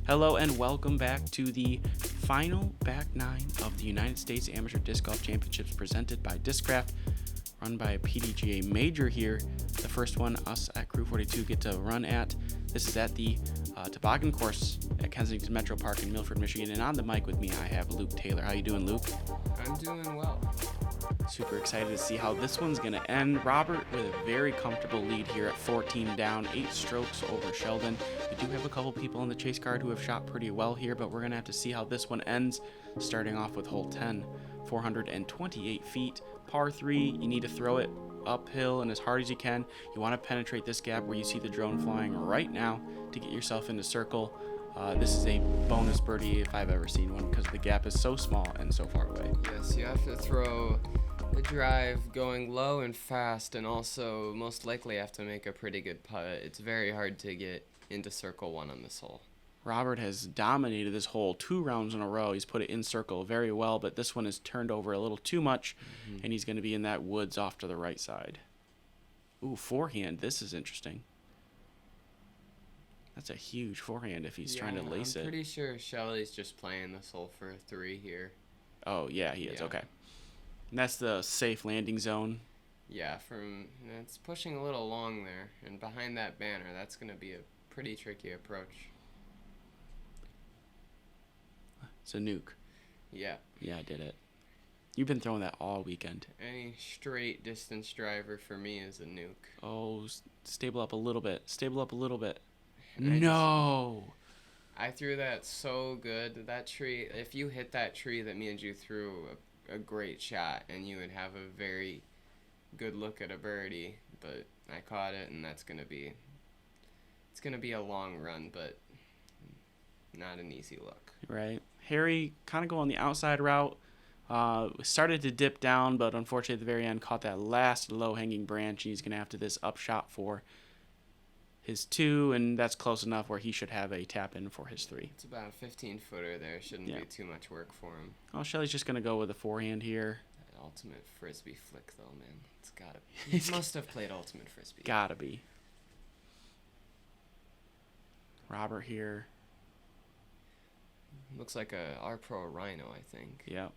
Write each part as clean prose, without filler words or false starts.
Hello and welcome back to the final back nine of the United States Amateur Disc Golf Championships presented by Discraft, run by a PDGA major here. The first one us at Crew 42 get to run at. This is at the Toboggan course at Kensington Metro Park in Milford, Michigan. And on the mic with me, I have Luke Taylor. How you doing, Luke? I'm doing well. Super excited to see how this one's going to end. Robert with a very comfortable lead here at 14 down, 8 strokes over Sheldon. We do have a couple people in the chase card who have shot pretty well here, but we're going to have to see how this one ends. Starting off with hole 10, 428 feet, par 3. You need to throw it uphill and as hard as you can. You want to penetrate this gap where you see the drone flying right now to get yourself into circle. This is a bonus birdie if I've ever seen one because the gap is so small and so far away. Yes, you have to throw the drive going low and fast, and also most likely have to make a pretty good putt. It's very hard to get into circle one on this hole. Robert has dominated this hole 2 rounds in a row. He's put it in circle very well, but this one is turned over a little too much, and he's going to be in that woods off to the right side. Ooh, forehand. This is interesting. That's a huge forehand if he's trying to lace it. I'm pretty sure Shelly's just playing this hole for a 3 here. Oh, yeah, he is. Okay. And that's the safe landing zone. Yeah, it's pushing a little long there, and behind that banner, that's going to be a pretty tricky approach. It's a nuke. Yeah. Yeah, I did it. You've been throwing that all weekend. Any straight distance driver for me is a nuke. Oh, stable up a little bit. Stable up a little bit. And No! I threw that so good. That tree, if you hit that tree, that means you threw a great shot, and you would have a very good look at a birdie. But I caught it, and it's gonna be a long run, but not an easy look. Right. Harry kind of going the outside route. Started to dip down, but unfortunately at the very end caught that last low-hanging branch. He's going to have to this upshot for his 2, and that's close enough where he should have a tap-in for his 3. It's about a 15-footer there. Shouldn't be too much work for him. Oh, Shelly's just going to go with a forehand here. That ultimate frisbee flick, though, man. It's gotta be. He must have played ultimate frisbee. Gotta be. Robert here. Looks like a R Pro Rhino, I think. Yep.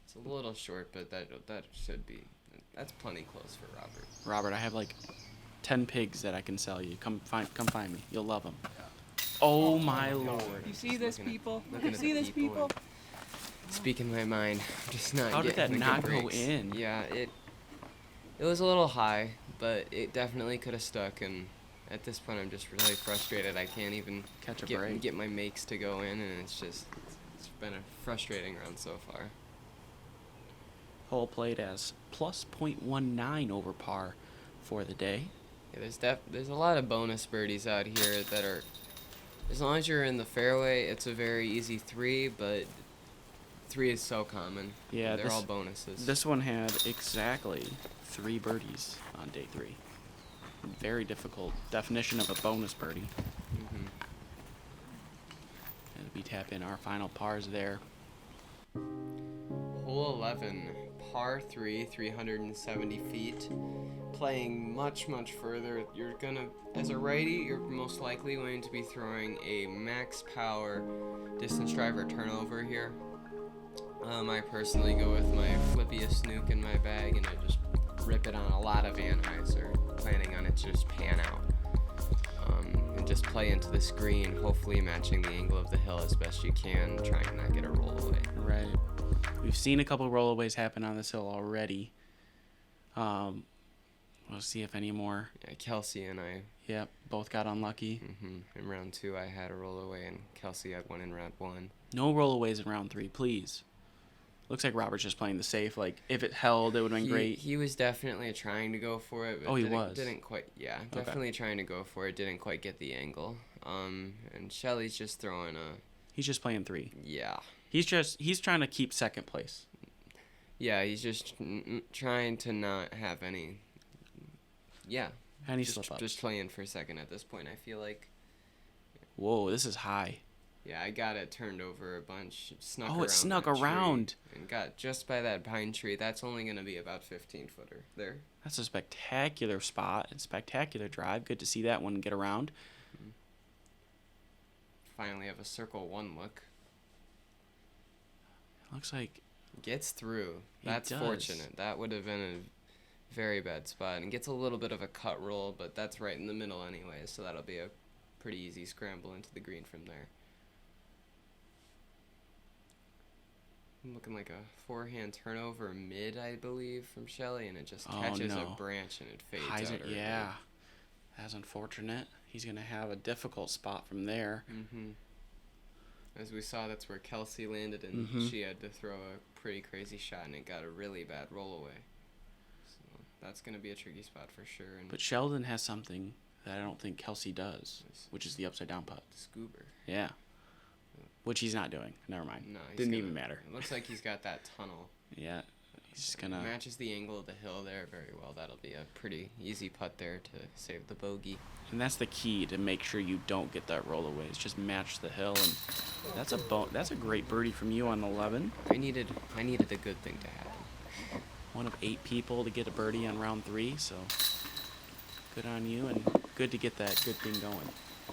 It's a little short, but that should be. That's plenty close for Robert. Robert, I have like 10 pigs that I can sell you. Come find me. You'll love them. Oh my lord! You see this, people? Looking You at see the this, people? Speaking my mind. I'm just not. How did that getting the not good go breaks. in? Yeah, it was a little high, but it definitely could have stuck. And at this point, I'm just really frustrated. I can't even Catch a break. get my makes to go in, and it's been a frustrating round so far. Hole played as plus 0.19 over par for the day. Yeah, there's a lot of bonus birdies out here that are, as long as you're in the fairway, it's a very easy 3, but 3 is so common. Yeah, they're all bonuses. This one had exactly 3 birdies on day 3. Very difficult definition of a bonus birdie. Mhm. And we tap in our final pars there. Hole 11, par 3, 370 feet. Playing much, much further. You're gonna, as a righty, you're most likely going to be throwing a max power distance driver turnover here. I personally go with my flippiest nuke in my bag, and I just rip it on a lot of Anheuser, planning on it to just pan out. And just play into the screen, hopefully matching the angle of the hill as best you can, trying to not get a roll away. Right. We've seen a couple rollaways happen on this hill already. We'll see if any more. Yeah, Kelsey and I. Yep, both got unlucky. In round 2, I had a roll away, and Kelsey had one in round 1. No rollaways in round 3, please. Looks like Robert's just playing the safe. Like, if it held, it would have been great. He was definitely trying to go for it. But he was? Didn't quite, yeah. Definitely trying to go for it. Didn't quite get the angle. And Shelly's just throwing a... He's just playing 3. Yeah. He's trying to keep second place. Yeah, he's just trying to not have any... Yeah. Any slip-ups. Just playing for second at this point, I feel like. Whoa, this is high. Yeah, I got it turned over a bunch. It snuck around. And got just by that pine tree. That's only going to be about 15-footer there. That's a spectacular spot and spectacular drive. Good to see that one get around. finally have a circle 1 look. Looks like Gets through. He That's does. fortunate. That would have been a very bad spot. And gets a little bit of a cut roll, but that's right in the middle anyway, so that'll be a pretty easy scramble into the green from there. Looking like a forehand turnover mid, I believe, from Shelly, and it just catches a branch and it fades out early. Yeah, that's unfortunate. He's going to have a difficult spot from there. As we saw, that's where Kelsey landed, and she had to throw a pretty crazy shot, and it got a really bad roll away. So that's going to be a tricky spot for sure. And But Sheldon has something that I don't think Kelsey does, which is the upside down putt. Scuba. Yeah. Which he's not doing. Never mind. No, Didn't even matter. It looks like he's got that tunnel. Yeah. He's just going to... Matches the angle of the hill there very well. That'll be a pretty easy putt there to save the bogey. And that's the key to make sure you don't get that roll away. It's just match the hill, and that's a great birdie from you on 11. I needed a good thing to happen. One of 8 people to get a birdie on round 3, so good on you, and good to get that good thing going.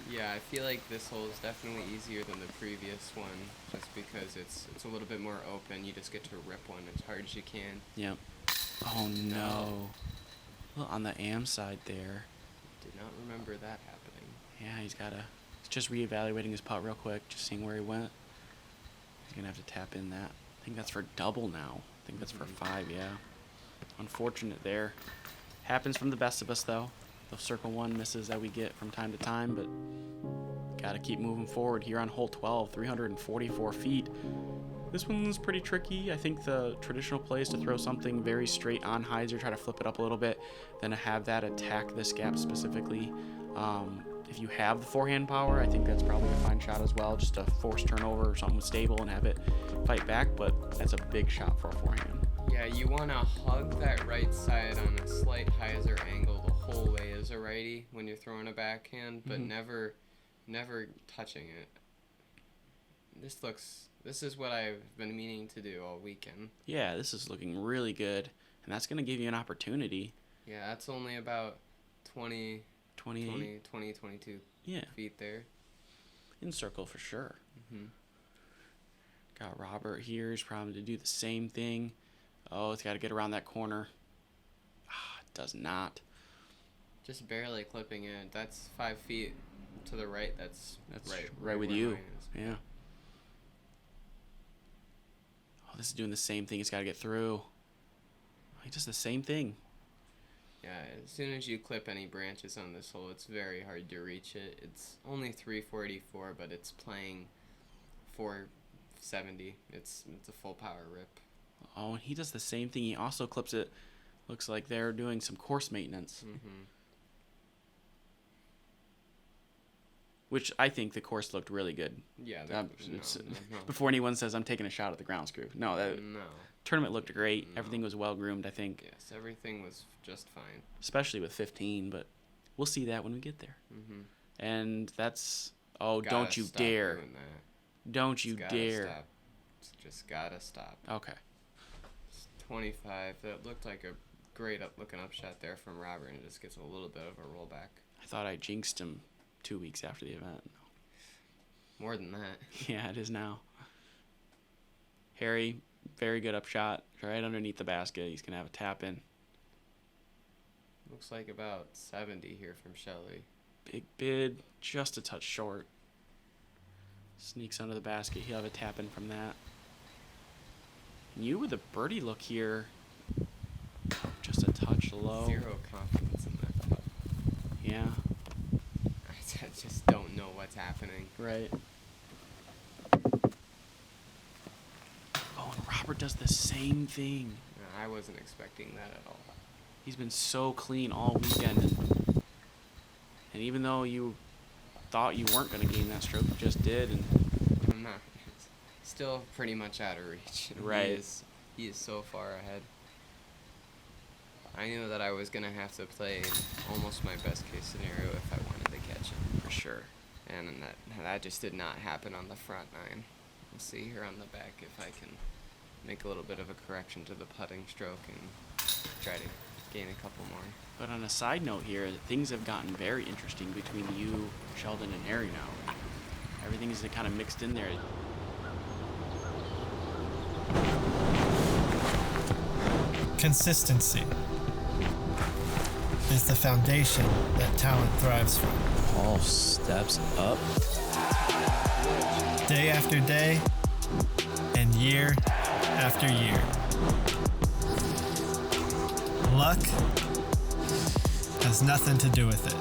Yeah, I feel like this hole is definitely easier than the previous one, just because it's a little bit more open. You just get to rip one as hard as you can. Yep. Oh no. Well, on the am side there. Did not remember that happening. Yeah, he's just reevaluating his putt real quick, just seeing where he went. He's gonna have to tap in that. I think that's for double now. I think that's for 5, yeah. Unfortunate there. Happens from the best of us though. Those circle 1 misses that we get from time to time, but gotta keep moving forward here on hole 12, 344 feet. This one's pretty tricky. I think the traditional play is to throw something very straight on hyzer, try to flip it up a little bit, then to have that attack this gap specifically. If you have the forehand power, I think that's probably a fine shot as well, just a force turnover or something stable and have it fight back, but that's a big shot for a forehand. Yeah, you want to hug that right side on a slight hyzer angle the whole way as a righty when you're throwing a backhand, but never touching it. This is what I've been meaning to do all weekend. Yeah, this is looking really good, and that's going to give you an opportunity. Yeah, that's only about 22 Yeah. feet there. In circle for sure. Got Robert here. He's probably to do the same thing. Oh, it's got to get around that corner. It does not. Just barely clipping it. That's 5 feet to the right. That's right with where you. mine is. Yeah. Oh, this is doing the same thing. It's got to get through. He does the same thing. Yeah, as soon as you clip any branches on this hole, it's very hard to reach it. It's only 344, but it's playing 470. It's a full power rip. Oh, and he does the same thing. He also clips it. Looks like they're doing some course maintenance. Which I think the course looked really good. Yeah. No. Before anyone says I'm taking a shot at the ground screw. No. Tournament looked great. No. Everything was well groomed, I think. Yes, everything was just fine. Especially with 15, but we'll see that when we get there. And that's... Oh, Gotta don't you stop dare. doing that. Don't you dare. Stop. Just gotta stop. Okay. 25. That looked like a great looking up shot there from Robert, and it just gets a little bit of a rollback. I thought I jinxed him 2 weeks after the event. More than that. Yeah, it is now. Harry, very good up shot. Right underneath the basket. He's going to have a tap in. Looks like about 70 here from Shelly. Big bid, just a touch short. Sneaks under the basket. He'll have a tap in from that. And you with a birdie look here. Just a touch low. Zero confidence in that putt. Yeah. I just don't know what's happening. Right. Oh, and Robert does the same thing. No, I wasn't expecting that at all. He's been so clean all weekend. And even though you thought you weren't going to gain that stroke, you just did. And I'm not. Still pretty much out of reach. Right. He is so far ahead. I knew that I was going to have to play almost my best case scenario if I wanted to catch him. for sure. And that just did not happen on the front nine. We'll see here on the back if I can make a little bit of a correction to the putting stroke and try to gain a couple more. But on a side note here, things have gotten very interesting between you, Sheldon, and Harry now. Everything is kind of mixed in there. Consistency is the foundation that talent thrives from. Paul steps up. Day after day and year after year. Luck has nothing to do with it.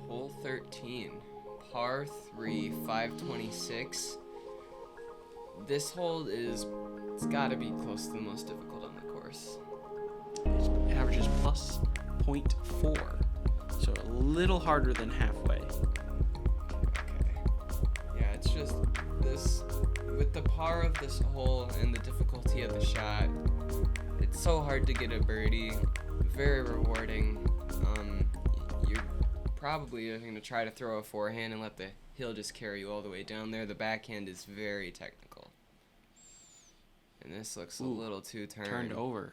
Hole 13, par 3, 526. This hole it's got to be close to the most difficult on the course. It averages plus 0.4, so a little harder than halfway. Okay. Yeah, it's just this, with the par of this hole and the difficulty of the shot, it's so hard to get a birdie. Very rewarding. You're probably going to try to throw a forehand and let the hill just carry you all the way down there. The backhand is very technical. And this looks a little too Turned over.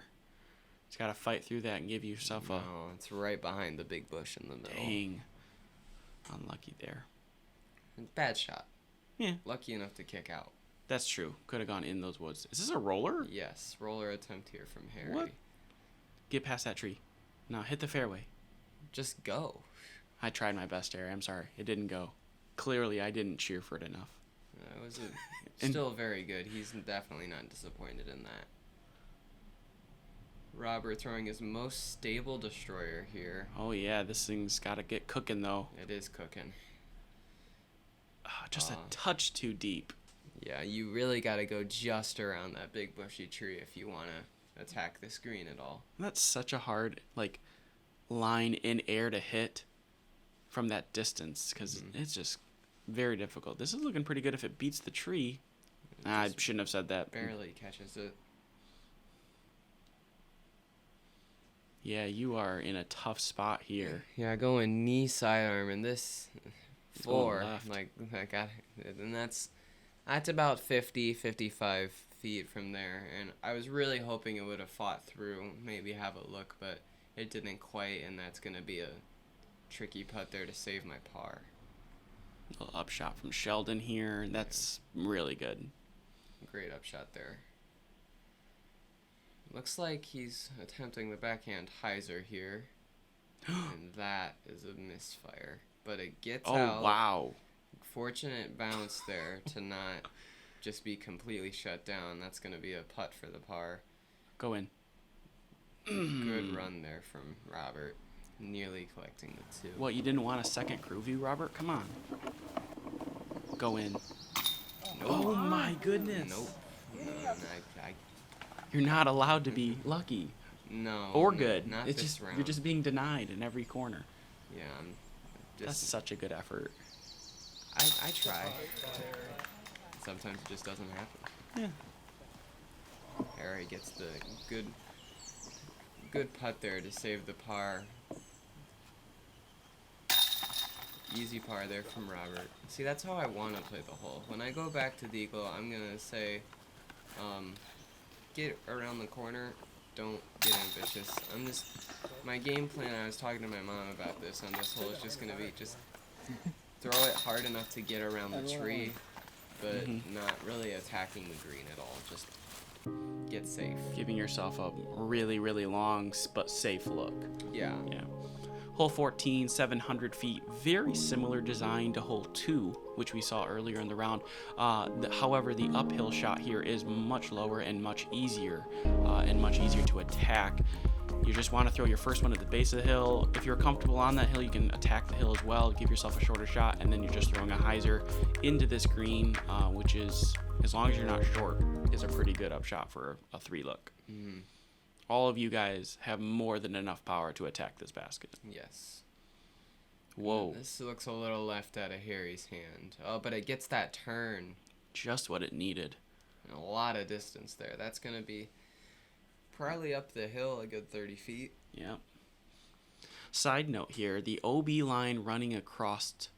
Just got to fight through that and give yourself a... No, it's right behind the big bush in the middle. Dang. Unlucky there. Bad shot. Yeah. Lucky enough to kick out. That's true. Could have gone in those woods. Is this a roller? Yes, roller attempt here from Harry. What? Get past that tree. No, hit the fairway. Just go. I tried my best, Harry. I'm sorry. It didn't go. Clearly, I didn't cheer for it enough. It was still very good. He's definitely not disappointed in that. Robert throwing his most stable destroyer here. Oh, yeah. This thing's got to get cooking, though. It is cooking. Just a touch too deep. Yeah, you really got to go just around that big bushy tree if you want to attack this green at all. That's such a hard, line in air to hit from that distance because it's just very difficult. This is looking pretty good if it beats the tree. I shouldn't have said that. Barely catches it. Yeah, you are in a tough spot here. Yeah, going knee sidearm and this It's going 4, left. and that's about 55 feet from there. And I was really hoping it would have fought through, maybe have a look, but it didn't quite, and that's gonna be a tricky putt there to save my par. A little upshot from Sheldon here. That's really good. Great upshot there. Looks like he's attempting the backhand hyzer here. And that is a misfire. But it gets out. Oh, wow. Fortunate bounce there to not just be completely shut down. That's going to be a putt for the par. Go in. Good run there from Robert. Nearly collecting the 2. What, you didn't want a second crew view, Robert? Come on. Go in. Nope. Oh, my goodness. Nope. You're not allowed to be lucky No. or good. Not It's this just round. you're just being denied in every corner. Yeah, I'm That's just... such a good effort. I try. Sometimes it just doesn't happen. Yeah. Harry gets the good putt there to save the par. Easy par there from Robert. See, that's how I want to play the hole. When I go back to the eagle, I'm going to say, get around the corner, don't get ambitious. My game plan, I was talking to my mom about this on this hole, is just going to be just throw it hard enough to get around the tree, but not really attacking the green at all. Just get safe. Giving yourself a really, really long but safe look. Yeah. Yeah. Hole 14, 700 feet. Very similar design to hole 2, which we saw earlier in the round. However, the uphill shot here is much lower and much easier to attack. You just want to throw your first one at the base of the hill. If you're comfortable on that hill, you can attack the hill as well, give yourself a shorter shot, and then you're just throwing a hyzer into this green, which is, as long as you're not short, is a pretty good upshot for a 3-look. Mm-hmm. All of you guys have more than enough power to attack this basket. Yes. Whoa. This looks a little left out of Harry's hand. Oh, but it gets that turn. Just what it needed. And a lot of distance there. That's going to be probably up the hill a good 30 feet. Yeah. Side note here, the OB line running across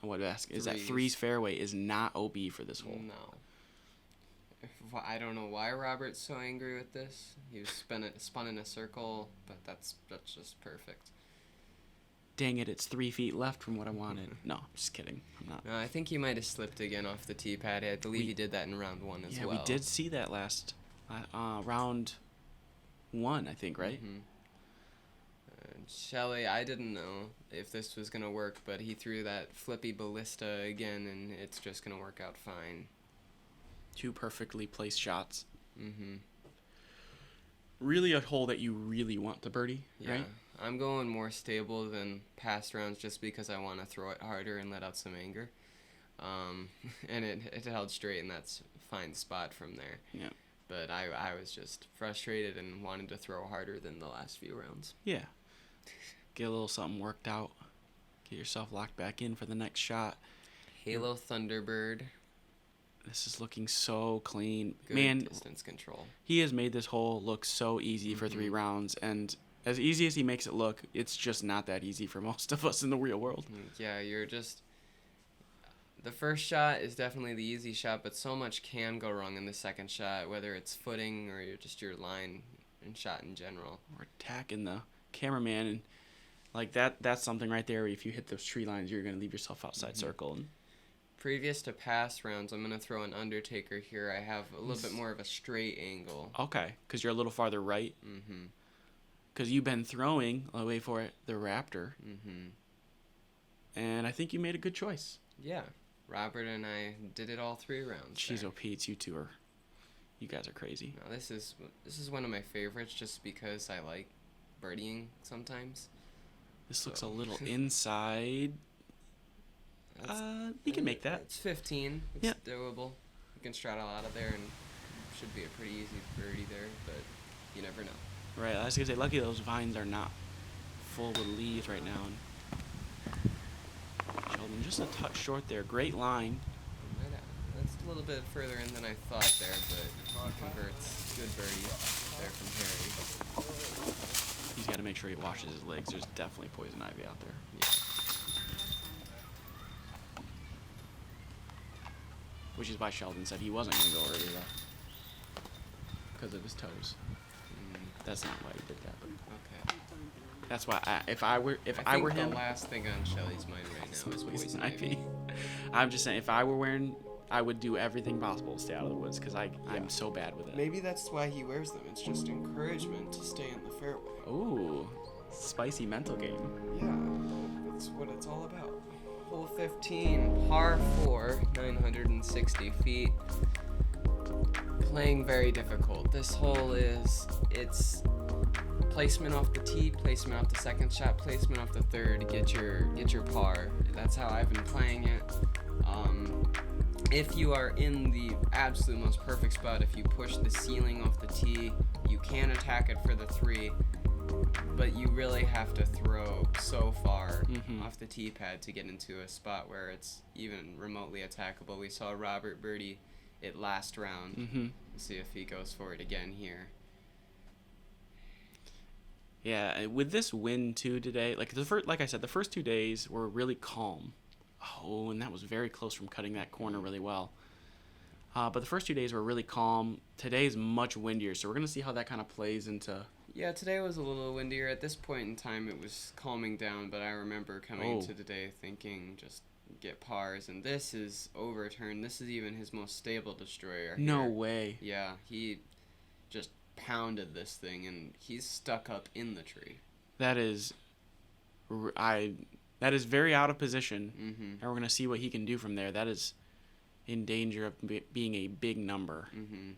what basket is that? Threes. Threes fairway is not OB for this hole. No. I don't know why Robert's so angry with this. He was spun in a circle, but that's just perfect. Dang it, it's 3 feet left from what I wanted. No, I'm just kidding. I'm not. No, I think he might have slipped again off the tee pad. I believe he did that in round 1 as well. Yeah, we did see that last round 1, I think, right? Mm-hmm. Shelly, I didn't know if this was going to work, but he threw that flippy ballista again, and it's just going to work out fine. 2 perfectly placed shots. Mm-hmm. Really a hole that you really want to birdie, Yeah. right? I'm going more stable than past rounds just because I want to throw it harder and let out some anger. And it held straight, and that's a fine spot from there. Yeah. But I was just frustrated and wanted to throw harder than the last few rounds. Yeah. Get a little something worked out. Get yourself locked back in for the next shot. Halo Thunderbird. This is looking so clean. Good Man, distance control. he has made this hole look so easy for 3 rounds, and as easy as he makes it look, it's just not that easy for most of us in the real world. Yeah, you're just... The first shot is definitely the easy shot, but so much can go wrong in the second shot, whether it's footing or just your line and shot in general. We're attacking the cameraman, and like that's something right there. If you hit those tree lines, you're going to leave yourself outside circle. And previous to past rounds, I'm going to throw an Undertaker here. I have a little bit more of a straight angle. okay, because you're a little farther right. Mm-hmm. Because you've been throwing, wait for it, the Raptor. Mm-hmm. And I think you made a good choice. Yeah. Robert and I did it all 3 rounds. Jeez, there. oh Pete, you guys are crazy. No, this is one of my favorites just because I like birdieing sometimes. This looks a little inside. You can make that. It's 15. It's Yeah. doable. You can straddle out of there and should be a pretty easy birdie there, but you never know. Right, I was going to say, lucky those vines are not full with leaves right now. And Sheldon, just a touch short there. Great line. That's a little bit further in than I thought there, but he converts. Good birdie there from Harry. He's got to make sure he washes his legs. There's definitely poison ivy out there. Yeah. Which is why Sheldon said he wasn't going to go earlier, because of his toes. That's not why he did that, but Okay. that's why if I were I him, the last thing on Shelly's mind right now is poison ivy. I'm just saying, if I were wearing, I would do everything possible to stay out of the woods, because I'm so bad with it. Maybe that's why he wears them. It's just encouragement to stay in the fairway. Ooh, spicy mental game. Yeah, that's what it's all about. Hole 15, par 4, 960 feet. Playing very difficult. This hole it's placement off the tee, placement off the second shot, placement off the third to get your par. That's how I've been playing it. If you are in the absolute most perfect spot, if you push the ceiling off the tee, you can attack it for the 3, but you really have to throw so far off the tee pad to get into a spot where it's even remotely attackable. We saw Robert birdie it last round. We'll see if he goes for it again here. Yeah, with this wind too today, like I said, the first 2 days were really calm. Oh, and that was very close from cutting that corner really well. But the first 2 days were really calm. Today's much windier, so we're gonna see how that kind of plays into. Yeah, today was a little windier. At this point in time, it was calming down, but I remember coming to today thinking just get pars, and this is overturned. This is even his most stable destroyer. No here. way. Yeah, he just pounded this thing, and he's stuck up in the tree. That is very out of position, and we're gonna see what he can do from there. That is in danger of being a big number. I'm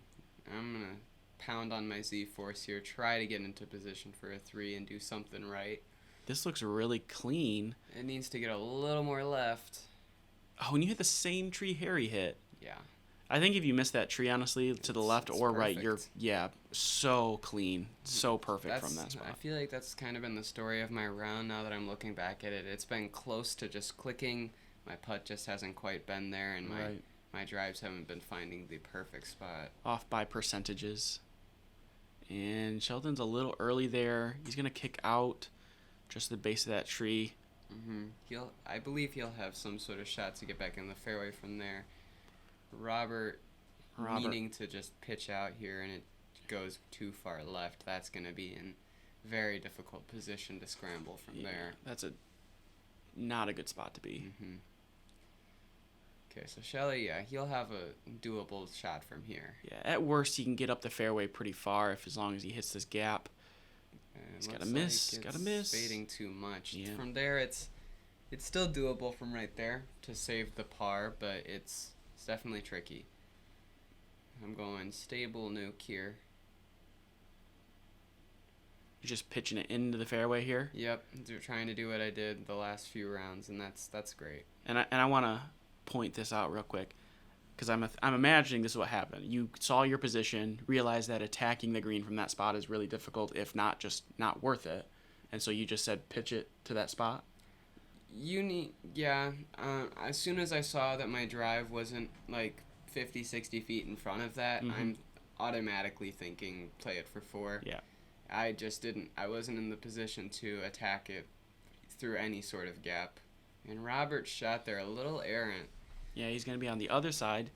gonna pound on my Z-force here, try to get into position for a 3 and do something right. This looks really clean. It needs to get a little more left. Oh, and you hit the same tree Harry hit. Yeah. I think if you miss that tree, honestly, to the left or right, perfect. you're so clean, so perfect from that spot. I feel like that's kind of been the story of my round now that I'm looking back at it. It's been close to just clicking. My putt just hasn't quite been there, and my drives haven't been finding the perfect spot. Off by percentages. And Sheldon's a little early there. He's going to kick out just the base of that tree. I believe he'll have some sort of shot to get back in the fairway from there. Robert Robert. meaning to just pitch out here and it goes too far left, that's going to be in very difficult position to scramble from there. That's not a good spot to be. Okay, so Shelly, yeah, he'll have a doable shot from here. Yeah, at worst he can get up the fairway pretty far as long as he hits this gap. He's got to miss. Got to miss. Fading too much. Yeah. From there, it's still doable from right there to save the par, but it's definitely tricky. I'm going stable nuke here. You're just pitching it into the fairway here. Yep, trying to do what I did the last few rounds, and that's great. And I want to point this out real quick, because I'm imagining this is what happened. You saw your position, realized that attacking the green from that spot is really difficult, if not just not worth it, and so you just said pitch it to that spot. As soon as I saw that my drive wasn't like 50, 60 feet in front of that, I'm automatically thinking play it for 4. Yeah. I wasn't in the position to attack it through any sort of gap. And Robert's shot there a little errant. Yeah, he's going to be on the other side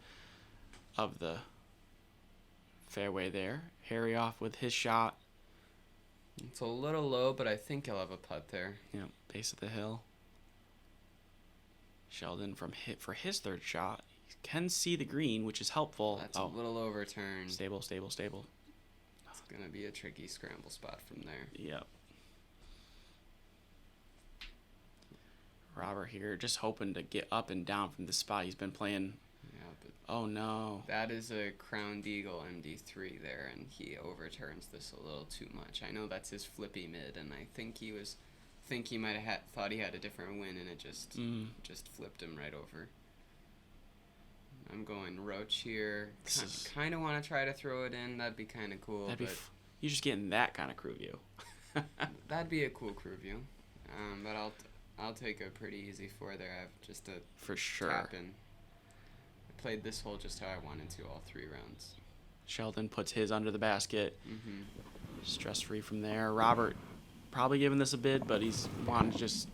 of the fairway there. Harry off with his shot. It's a little low, but I think he'll have a putt there. Yeah, base of the hill. Sheldon for his third shot. He can see the green, which is helpful. That's a little overturned. Stable. It's going to be a tricky scramble spot from there. Yep. Robert here just hoping to get up and down from the spot he's been playing. Yeah, but oh no. That is a Crowned Eagle MD3 there, and he overturns this a little too much. I know that's his flippy mid, and I think he might have thought he had a different win, and it just flipped him right over. I'm going Roach here. Kind of want to try to throw it in. That'd be kind of cool. You're just getting that kind of crew view. That'd be a cool crew view. But I'll take a pretty easy 4 there. I have just a for sure. Tap in. I played this hole just how I wanted to all 3 rounds. Sheldon puts his under the basket. Stress free from there. Robert probably giving this a bid, but he's wanting to just.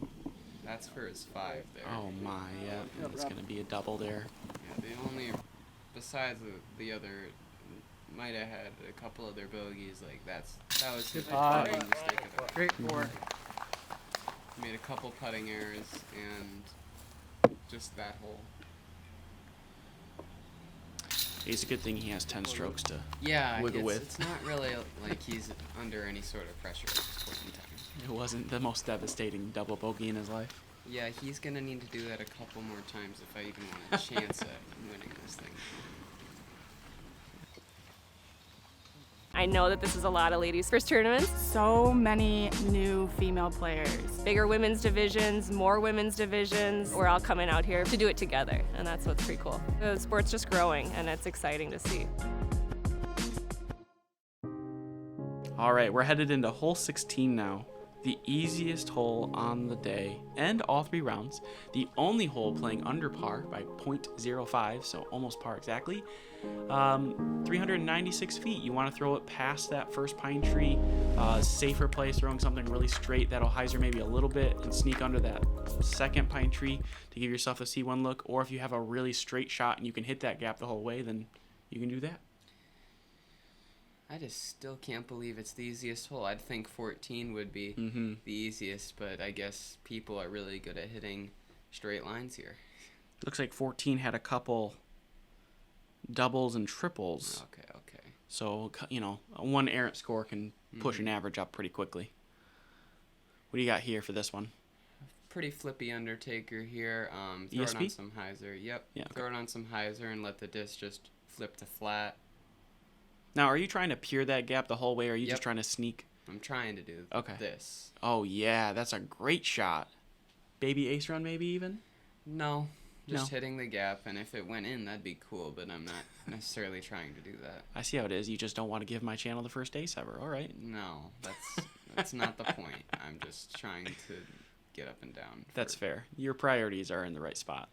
That's for his 5 there. Oh my, yeah. It's gonna be a double there. Yeah, the only besides the other might have had a couple other bogeys. Like that was his putting mistake of the Great 4. Made a couple putting errors and just that hole. It's a good thing he has 10 strokes to Yeah, wiggle with. It's not really like he's under any sort of pressure at this point in time. It wasn't the most devastating double bogey in his life. Yeah, he's gonna need to do that a couple more times if I even want a chance at winning this thing. I know that this is a lot of ladies' first tournaments. So many new female players. Bigger women's divisions, more women's divisions. We're all coming out here to do it together, and that's what's pretty cool. The sport's just growing, and it's exciting to see. All right, we're headed into hole 16 now. The easiest hole on the day and all 3 rounds. The only hole playing under par by .05, so almost par exactly. 396 feet. You want to throw it past that first pine tree. Safer place, throwing something really straight that'll hyzer maybe a little bit and sneak under that second pine tree to give yourself a C1 look. Or if you have a really straight shot and you can hit that gap the whole way, then you can do that. I just still can't believe it's the easiest hole. I'd think 14 would be the easiest, but I guess people are really good at hitting straight lines here. Looks like 14 had a couple doubles and triples. Okay. So, one errant score can push an average up pretty quickly. What do you got here for this one? Pretty flippy Undertaker here. Throw it on some hyzer. Yep. Yeah, okay. Throw it on some hyzer and let the disc just flip to flat. Now, are you trying to peer that gap the whole way, or are you just trying to sneak? I'm trying to do this. Oh, yeah, that's a great shot. Baby ace run, maybe even? No, just hitting the gap, and if it went in, that'd be cool, but I'm not necessarily trying to do that. I see how it is. You just don't want to give my channel the first ace ever. All right. No, that's not the point. I'm just trying to get up and down. That's fair. Your priorities are in the right spot.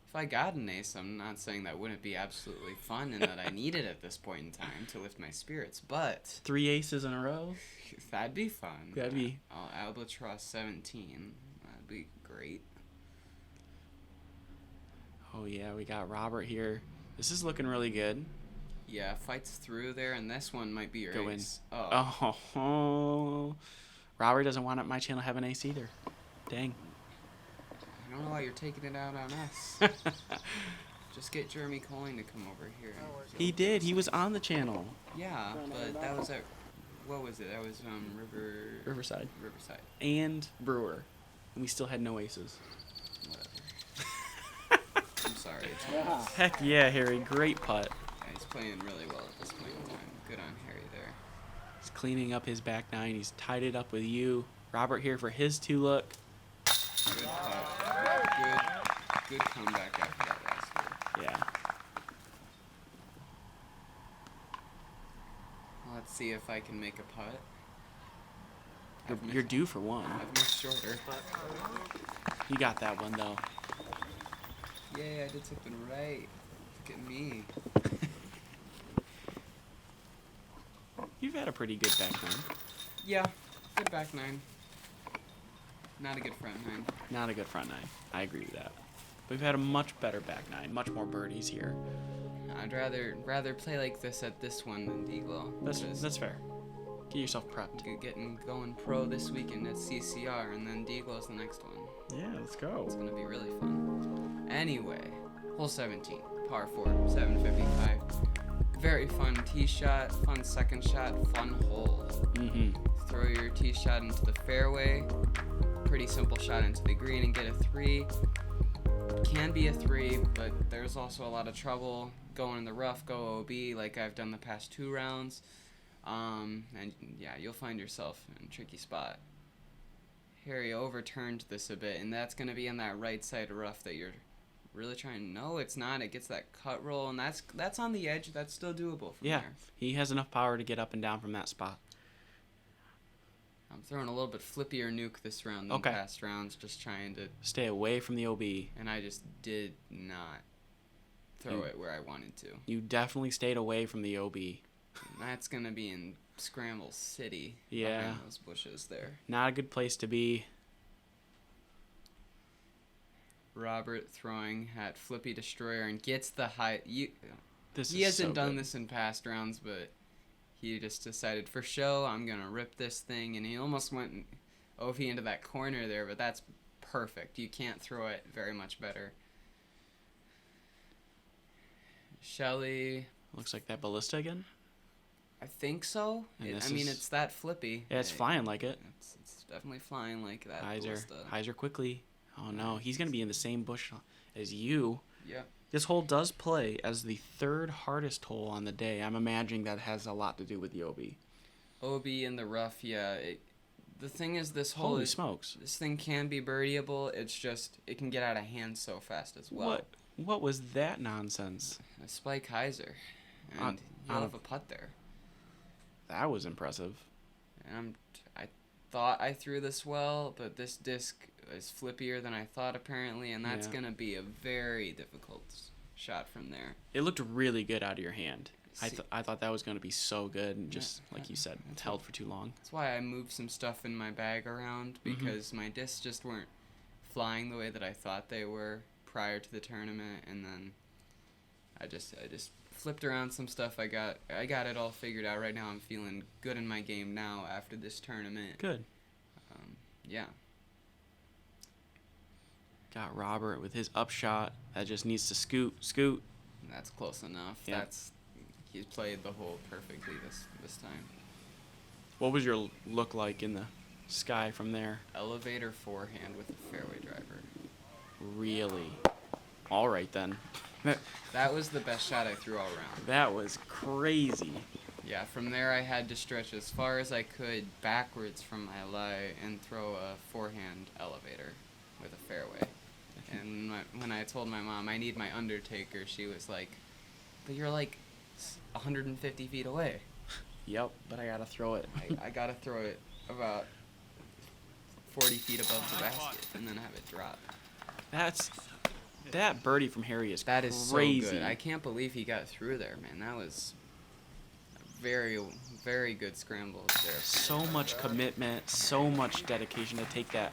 If I got an ace, I'm not saying that wouldn't be absolutely fun and that I need it at this point in time to lift my spirits, but 3 aces in a row? That'd be fun. That'd be. Albatross 17. That'd be great. Oh, yeah, we got Robert here. This is looking really good. Yeah, fights through there, and this one might be your Go in. ace. Oh. Oh. Robert doesn't want my channel to have an ace either. Dang. I don't know why you're taking it out on us. Just get Jeremy Coling to come over here. He did. He was on the channel. Yeah, but that was at, what was it? That was Riverside. Riverside. And Brewer. And we still had no aces. Whatever. I'm sorry. It's Heck yeah, Harry. Great putt. Yeah, he's playing really well at this point in time. Good on Harry there. He's cleaning up his back nine. He's tied it up with you. Robert here for his 2 look. Good putt. Good comeback after that last one. Yeah. Let's see if I can make a putt. You're due for one. I've missed shorter. You got that one, though. Yay, I did something right. Look at me. You've had a pretty good back nine. Yeah, good back nine. Not a good front nine. Not a good front nine. I agree with that. But we've had a much better back nine. Much more birdies here. I'd rather play like this at this one than Deaglow. That's fair. Get yourself prepped. Getting going pro this weekend at CCR, and then Deaglow's the next one. Yeah, let's go. It's gonna be really fun. Anyway, hole 17, par 4, 755. Very fun tee shot, fun second shot, fun hole. Throw your tee shot into the fairway. Pretty simple shot into the green and get a 3. Can be a 3, but there's also a lot of trouble going in the rough, go OB like I've done the past 2 rounds. And yeah, you'll find yourself in a tricky spot. Harry overturned this a bit, and that's going to be in that right side rough that you're really trying. No, it's not. It gets that cut roll, and that's on the edge. That's still doable from Yeah, there. he has enough power to get up and down from that spot. I'm throwing a little bit flippier nuke this round than past rounds, just trying to stay away from the OB. And I just did not throw it where I wanted to. You definitely stayed away from the OB. And that's going to be in Scramble City. Yeah. Behind those bushes there. Not a good place to be. Robert throwing at Flippy Destroyer and gets the high. He This hasn't done this in past rounds, but he just decided for show, I'm going to rip this thing. And he almost went OV into that corner there, but that's perfect. You can't throw it very much better. Shelly. Looks like that ballista again. I think so. It's that flippy. Yeah, it's flying like it. It's definitely flying like that. Hyzer quickly. Oh no, he's going to be in the same bush as you. Yeah. This hole does play as the 3rd hardest hole on the day. I'm imagining that has a lot to do with the OB. OB in the rough, yeah. The thing is, this hole Holy smokes. This thing can be birdieable. It's just, it can get out of hand so fast as well. What was that nonsense? A spike Hyzer. And you'll have a putt there. That was impressive. And I thought I threw this well, but this disc is flippier than I thought apparently, and that's going to be a very difficult shot from there. It looked really good out of your hand. I thought that was going to be so good, and just like you said, it's held for too long. That's why I moved some stuff in my bag around, because my discs just weren't flying the way that I thought they were prior to the tournament, and then I just flipped around some stuff. I got it all figured out right now. I'm feeling good in my game now after this tournament. Good. Yeah. Got Robert with his upshot. That just needs to scoot. That's close enough. Yeah. He's played the hole perfectly this time. What was your look like in the sky from there? Elevator forehand with a fairway driver. Really? All right then. That was the best shot I threw all around. That was crazy. Yeah, from there I had to stretch as far as I could backwards from my lie and throw a forehand elevator with a fairway. And when I told my mom I need my Undertaker, she was like, but you're like 150 feet away. Yep, but I gotta throw it. I gotta throw it about 40 feet above the basket and then have it drop. That birdie from Harry is that is crazy. So good. I can't believe he got through there, man. That was very, very good scrambles there. So much commitment, so much dedication to take that.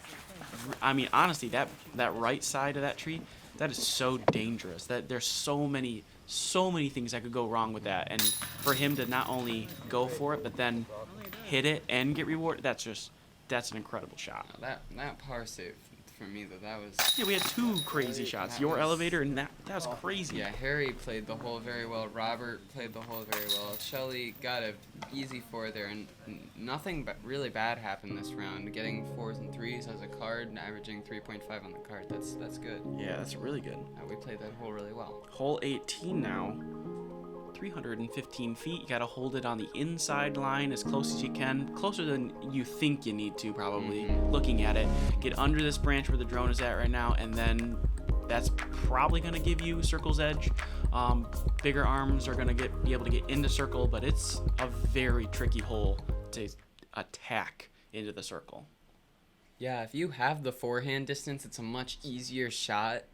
I mean, honestly, that right side of that tree, that is so dangerous. That there's so many so many things that could go wrong with that. And for him to not only go for it, but then hit it and get rewarded, that's an incredible shot. That par save for me, though, that was... Yeah, we had two crazy shots. Your elevator and that was crazy. Yeah, Harry played the hole very well. Robert played the hole very well. Shelly got a easy 4 there, and nothing really bad happened this round. Getting 4s and 3s as a card and averaging 3.5 on the card. That's good. Yeah, that's really good. We played that hole really well. Hole 18 now. 315 feet. You got to hold it on the inside line as close as you can, closer than you think you need to, probably. Looking at it, get under this branch where the drone is at right now, and then that's probably going to give you circle's edge. Bigger arms are going to be able to get into circle, but it's a very tricky hole to attack into the circle. Yeah, if you have the forehand distance, it's a much easier shot.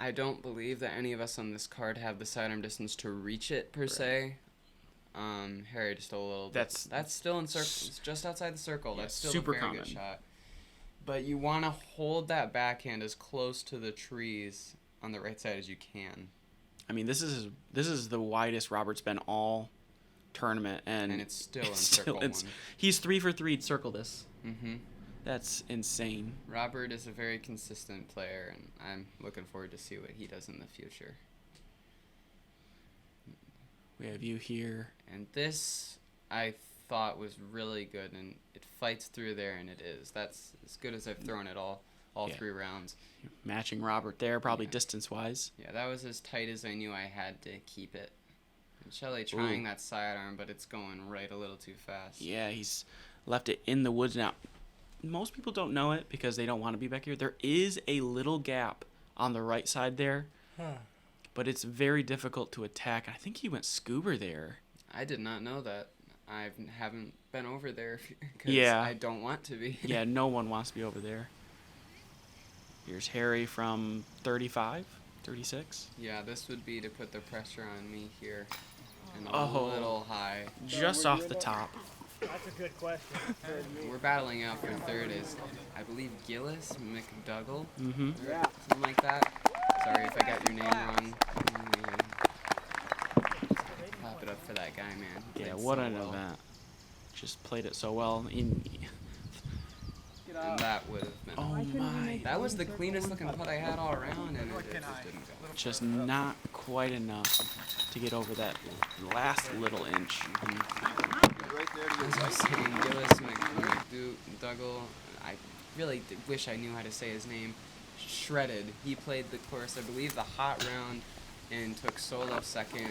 I don't believe that any of us on this card have the sidearm distance to reach it per se. Harry just a little bit. That's still in circle. It's just outside the circle. Yeah, that's still super a very common. good shot. But you want to hold that backhand as close to the trees on the right side as you can. I mean, this is the widest Robert's been all tournament, and it's still in circle one. He's 3 for 3 circle this. Mm-hmm. That's insane. Robert is a very consistent player, and I'm looking forward to see what he does in the future. We have you here. And this, I thought, was really good, and it fights through there, and it is. That's as good as I've thrown it all 3 rounds. Matching Robert there, probably distance-wise. Yeah, that was as tight as I knew I had to keep it. And Shelley trying that sidearm, but it's going right a little too fast. Yeah, he's left it in the woods now. Most people don't know it because they don't want to be back here. There is a little gap on the right side there, but it's very difficult to attack. I think he went scuba there. I did not know that. I haven't been over there because I don't want to be. Yeah, no one wants to be over there. Here's Harry from 35, 36. Yeah, this would be to put the pressure on me here. And a little high. Just off the top. That's a good question. We're battling out for third is, I believe, Gillis McDougall. Mm-hmm. Something like that. Sorry if I got your name wrong. Clap it up for that guy, man. Yeah, what an event. Just played it so well. And that would have been... Oh my. That was the cleanest looking putt I had all around, and it just didn't go. Just not quite enough to get over that last little inch. As I was saying, Gillis McDougall, I really wish I knew how to say his name, shredded. He played the course, I believe, the hot round, and took solo second.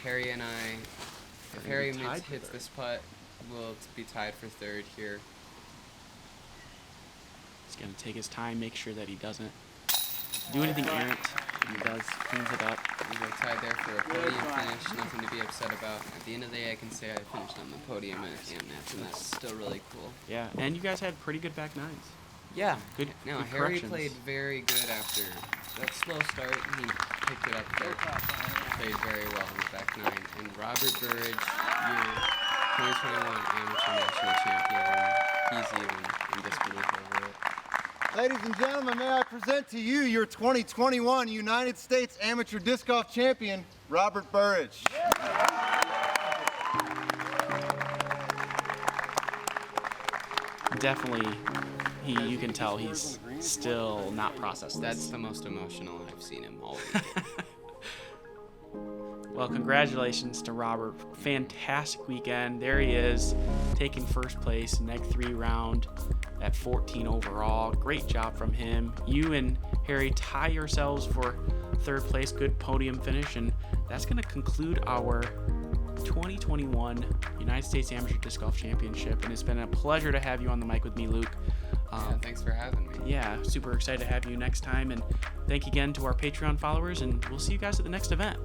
Harry and I, if Harry hits this putt, we'll be tied for third here. He's going to take his time, make sure that he doesn't do anything errant. He does, cleans it up. We go tied there for a podium finish, nothing to be upset about. At the end of the day, I can say I finished on the podium at Amnats, and that's still really cool. Yeah, and you guys had pretty good back nines. Yeah. Good. No, good Harry corrections. played very good after that slow start. He picked it up there. Played very well in the back nine. And Robert Burridge, your 2021 amateur national champion. He's even in disbelief over it. Ladies and gentlemen, may I present to you your 2021 United States Amateur Disc Golf Champion, Robert Burridge. Definitely, you can tell he's still not processed this. That's the most emotional I've seen him all week. Well, congratulations to Robert. Fantastic weekend. There he is, taking first place, neg 3 round at 14 overall. Great job from him. You and Harry tie yourselves for third place. Good podium finish, and that's going to conclude our 2021 United States Amateur Disc Golf Championship. And it's been a pleasure to have you on the mic with me, Luke. Yeah, thanks for having me. Yeah, super excited to have you next time. And thank you again to our Patreon followers, and we'll see you guys at the next event.